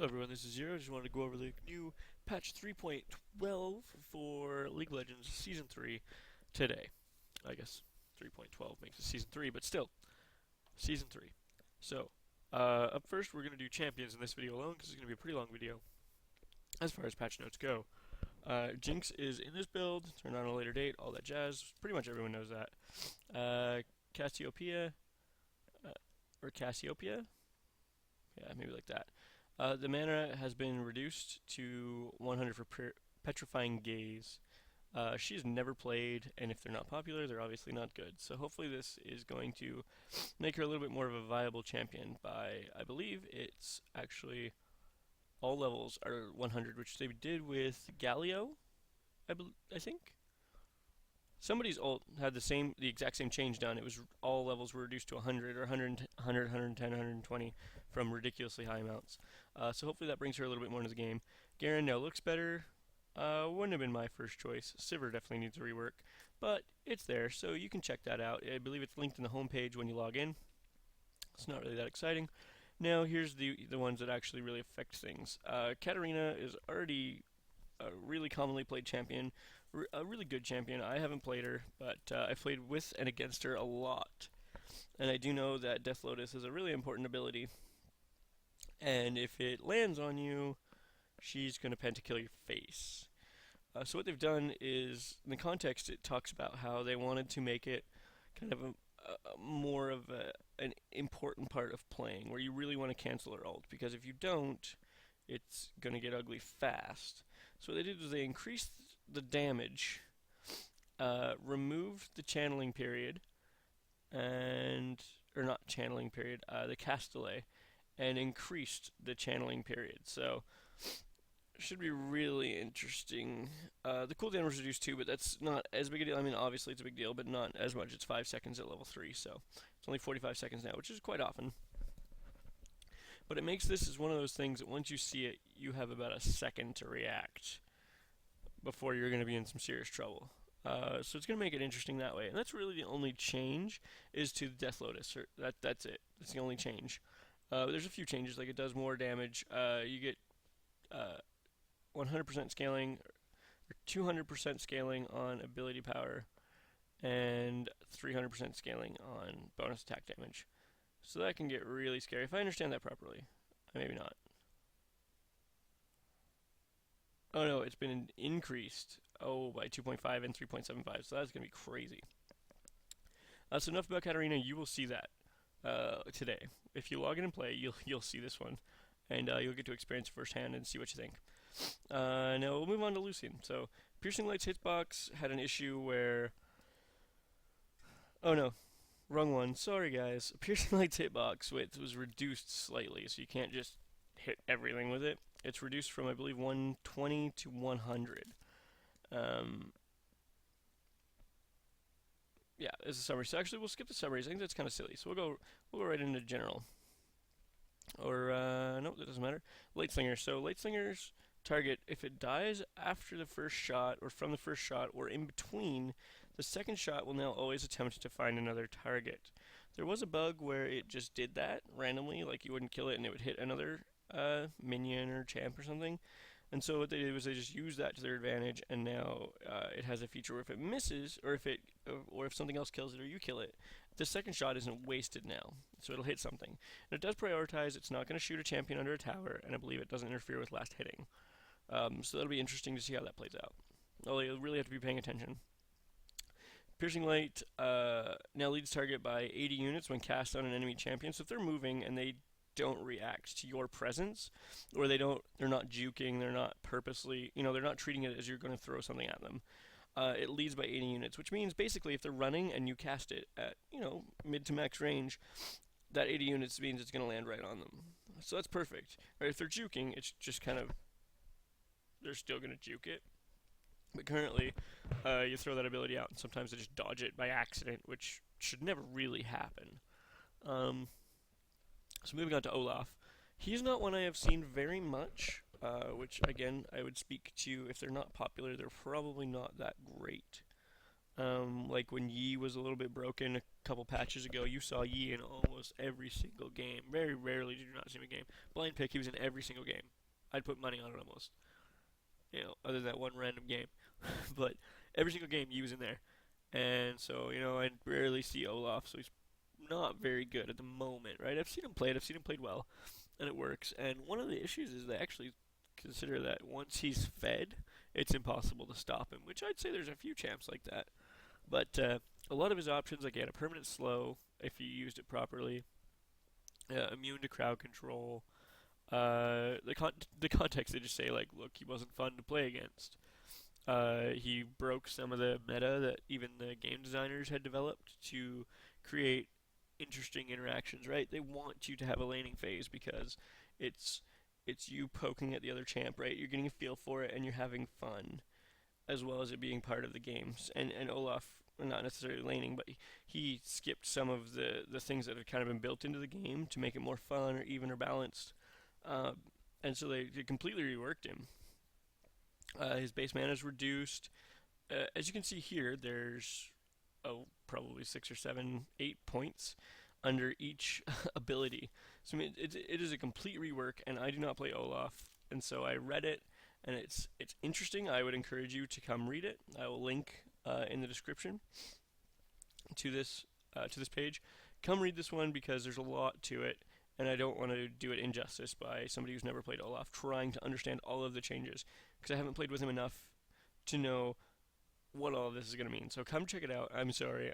Hello everyone, this is Zero. I just wanted to go over the new patch 3.12 for League of Legends Season 3 today. I guess 3.12 makes it Season 3, but still, Season 3. So, up first we're going to do champions in this video alone, because it's going to be a pretty long video as far as patch notes go. Jinx is in this build, turned on at a later date, all that jazz. Pretty much everyone knows that. Cassiopeia, or Cassiopeia? Yeah, maybe like that. The mana has been reduced to 100 for Petrifying Gaze. She's never played, and if they're not popular, they're obviously not good. So hopefully this is going to make her a little bit more of a viable champion by, I believe it's actually all levels are 100, which they did with Galio, I think. Somebody's ult had the exact same change done. It was all levels were reduced to 100 or 100, 100, 110, 120 from ridiculously high amounts. So hopefully that brings her a little bit more into the game. Garen now looks better. Wouldn't have been my first choice. Sivir definitely needs a rework, but it's there, so you can check that out. I believe it's linked in the homepage when you log in. It's not really that exciting. Now here's the ones that actually really affect things. Katarina is already a really commonly played champion, a really good champion. I haven't played her, but I've played with and against her a lot. And I do know that Death Lotus is a really important ability. And if it lands on you, she's going to pentakill your face. So what they've done is, in the context, it talks about how they wanted to make it kind of more of an important part of playing, where you really want to cancel her ult, because if you don't, it's going to get ugly fast. So what they did was they increased the damage, removed the channeling period, or not channeling period, the cast delay, and increased the channeling period. So should be really interesting. The cooldown was reduced too, but that's not as big a deal. I mean, obviously it's a big deal, but not as much. It's 5 seconds at level 3, so it's only 45 seconds now, which is quite often. But it makes this as one of those things that once you see it, you have about a second to react before you're going to be in some serious trouble. So it's going to make it interesting that way. And that's really the only change, is to Death Lotus. That's it. That's the only change. There's a few changes, like it does more damage. You get 100% scaling, or 200% scaling on ability power, and 300% scaling on bonus attack damage. So that can get really scary, if I understand that properly. Maybe not. Oh no, it's been increased, by 2.5 and 3.75, so that's going to be crazy. So enough about Katarina. You will see that today. If you log in and play, you'll see this one, and you'll get to experience it firsthand and see what you think. Now we'll move on to Lucian. So Piercing Light's hitbox had an issue where... Oh no, wrong one. Sorry guys. Piercing Light's hitbox width was reduced slightly, so you can't just hit everything with it. It's reduced from, I believe, 120 to 100. Yeah, as a summary. So actually, we'll skip the summaries. I think that's kind of silly. So we'll go right into general. Or nope, that doesn't matter. Light Slinger. So Light Slinger's target, if it dies after the first shot, or from the first shot, or in between, the second shot will now always attempt to find another target. There was a bug where it just did that randomly, like you wouldn't kill it and it would hit another minion or champ or something. And so what they did was they just used that to their advantage, and now it has a feature where if it misses, or if something else kills it or you kill it, the second shot isn't wasted now, so it'll hit something. And it does prioritize. It's not going to shoot a champion under a tower, and I believe it doesn't interfere with last hitting. So that'll be interesting to see how that plays out. Although you'll really have to be paying attention. Piercing Light now leads target by 80 units when cast on an enemy champion. So if they're moving and they don't react to your presence, or they're not juking, they're not purposely, they're not treating it as you're going to throw something at them, it leads by 80 units, which means basically if they're running and you cast it at, mid to max range, that 80 units means it's going to land right on them. So that's perfect. Right, if they're juking, it's just kind of, they're still going to juke it. But currently, you throw that ability out, and sometimes they just dodge it by accident, which should never really happen. So moving on to Olaf. He's not one I have seen very much, which, again, I would speak to, if they're not popular, they're probably not that great. Like when Yi was a little bit broken a couple patches ago, you saw Yi in almost every single game. Very rarely did you not see him in a game. Blind pick, he was in every single game. I'd put money on it almost. Other than that one random game. But every single game Yi was in there. And so, I rarely see Olaf, so he's not very good at the moment, right? I've seen him played well, and it works. And one of the issues is they actually consider that once he's fed, it's impossible to stop him, which I'd say there's a few champs like that. But a lot of his options, like he had a permanent slow if you used it properly, immune to crowd control. The context they just say like, look, he wasn't fun to play against. He broke some of the meta that even the game designers had developed to create interesting interactions. Right? They want you to have a laning phase because it's it's you poking at the other champ. Right? You're getting a feel for it and you're having fun as well as it being part of the games. And Olaf, not necessarily laning, but he skipped some of the things that had kind of been built into the game to make it more fun or even or balanced. Uh, and so they completely reworked him. His base mana is reduced. As you can see here, there's probably 6 or 7, 8 points under each ability. So I mean, it is a complete rework, and I do not play Olaf, and so I read it, and it's interesting. I would encourage you to come read it. I will link in the description to this page. Come read this one because there's a lot to it, and I don't want to do it injustice by somebody who's never played Olaf trying to understand all of the changes because I haven't played with him enough to know what all of this is going to mean. So come check it out. I'm sorry,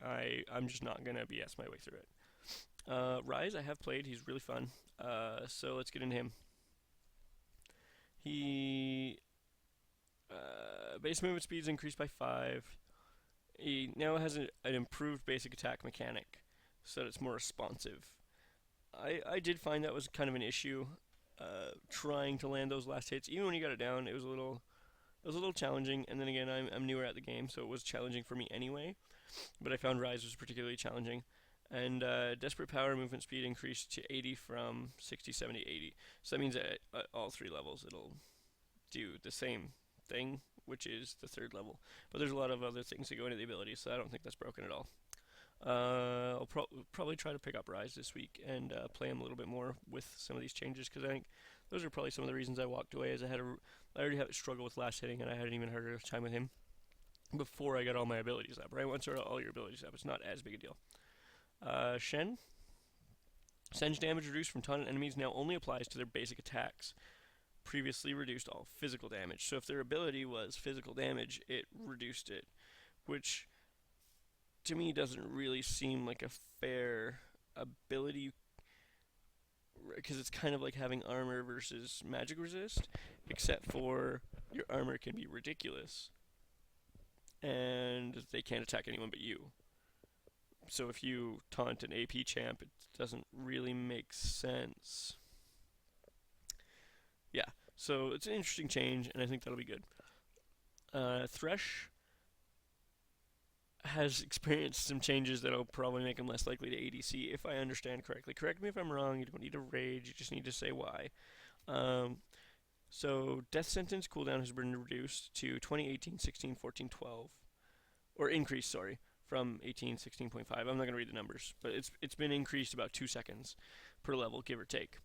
I'm just not going to BS my way through it. Ryze, I have played. He's really fun. So let's get into him. He base movement speed is increased by 5. He now has an improved basic attack mechanic, so that it's more responsive. I did find that was kind of an issue, trying to land those last hits. Even when you got it down, it was a little challenging. And then again, I'm newer at the game, so it was challenging for me anyway. But I found Ryze was particularly challenging. And Desperate Power movement speed increased to 80 from 60, 70, 80. So that means at all 3 levels it'll do the same thing, which is the 3rd level. But there's a lot of other things that go into the ability, so I don't think that's broken at all. I'll probably try to pick up Ryze this week and play him a little bit more with some of these changes, because I think those are probably some of the reasons I walked away, as I already had a struggle with last hitting, and I had an even harder time with him before I got all my abilities up. Right, once all your abilities up, it's not as big a deal. Shen. Sen's damage reduced from taunted enemies now only applies to their basic attacks. Previously reduced all physical damage. So if their ability was physical damage, it reduced it, which to me doesn't really seem like a fair ability, because it's kind of like having armor versus magic resist, except for your armor can be ridiculous and they can't attack anyone but you. So if you taunt an AP champ, it doesn't really make sense. Yeah, so it's an interesting change, and I think that'll be good. Thresh has experienced some changes that'll probably make him less likely to ADC, if I understand correctly. Correct me if I'm wrong, you don't need to rage, you just need to say why. So Death Sentence cooldown has been reduced to 20, 18, 16, 14, 12. Or increased, sorry, from 18, 16.5. I'm not going to read the numbers, but it's been increased about 2 seconds per level, give or take.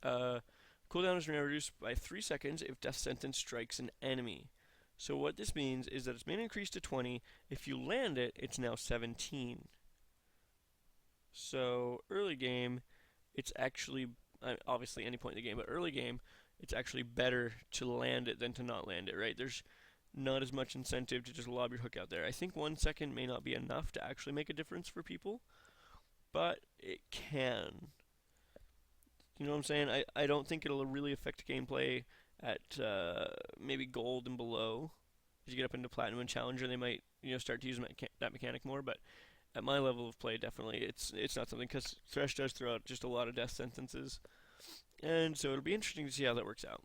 Cooldown is now reduced by 3 seconds if Death Sentence strikes an enemy. So what this means is that it's been increased to 20. If you land it, it's now 17. So early game, it's actually, obviously any point in the game, but early game, it's actually better to land it than to not land it, right? There's not as much incentive to just lob your hook out there. I think 1 second may not be enough to actually make a difference for people, but it can. You know what I'm saying? I don't think it'll really affect gameplay at maybe gold and below. As you get up into platinum and challenger, they might start to use that mechanic more. But at my level of play, definitely it's not something, because Thresh does throw out just a lot of death sentences, and so it'll be interesting to see how that works out.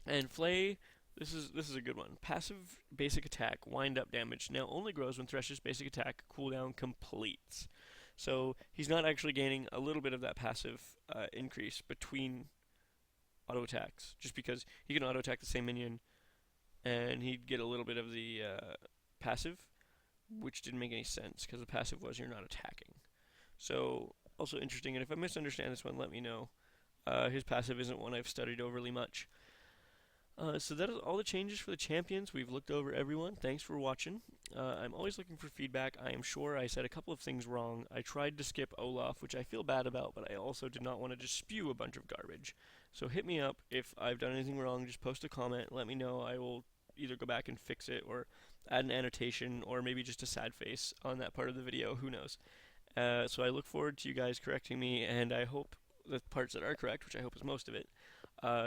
And Flay, this is a good one. Passive basic attack wind up damage now only grows when Thresh's basic attack cooldown completes. So he's not actually gaining a little bit of that passive increase between auto attacks, just because he can auto attack the same minion and he'd get a little bit of the passive. which didn't make any sense because the passive was you're not attacking. So, also interesting, and if I misunderstand this one, let me know. His passive isn't one I've studied overly much. So that is all the changes for the champions. We've looked over everyone. Thanks for watching. I'm always looking for feedback. I am sure I said a couple of things wrong. I tried to skip Olaf, which I feel bad about, but I also did not want to just spew a bunch of garbage. So hit me up if I've done anything wrong. Just post a comment. Let me know. I will either go back and fix it or add an annotation or maybe just a sad face on that part of the video. Who knows? So I look forward to you guys correcting me, and I hope the parts that are correct, which I hope is most of it,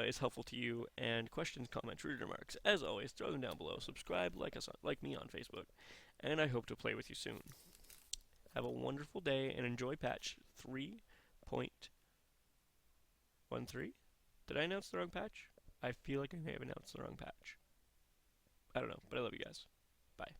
is helpful to you. And questions, comments, trademarks, as always, throw them down below. Subscribe, like me on Facebook, and I hope to play with you soon. Have a wonderful day and enjoy patch 3.13. Did I announce the wrong patch? I feel like I may have announced the wrong patch. I don't know, but I love you guys. Bye.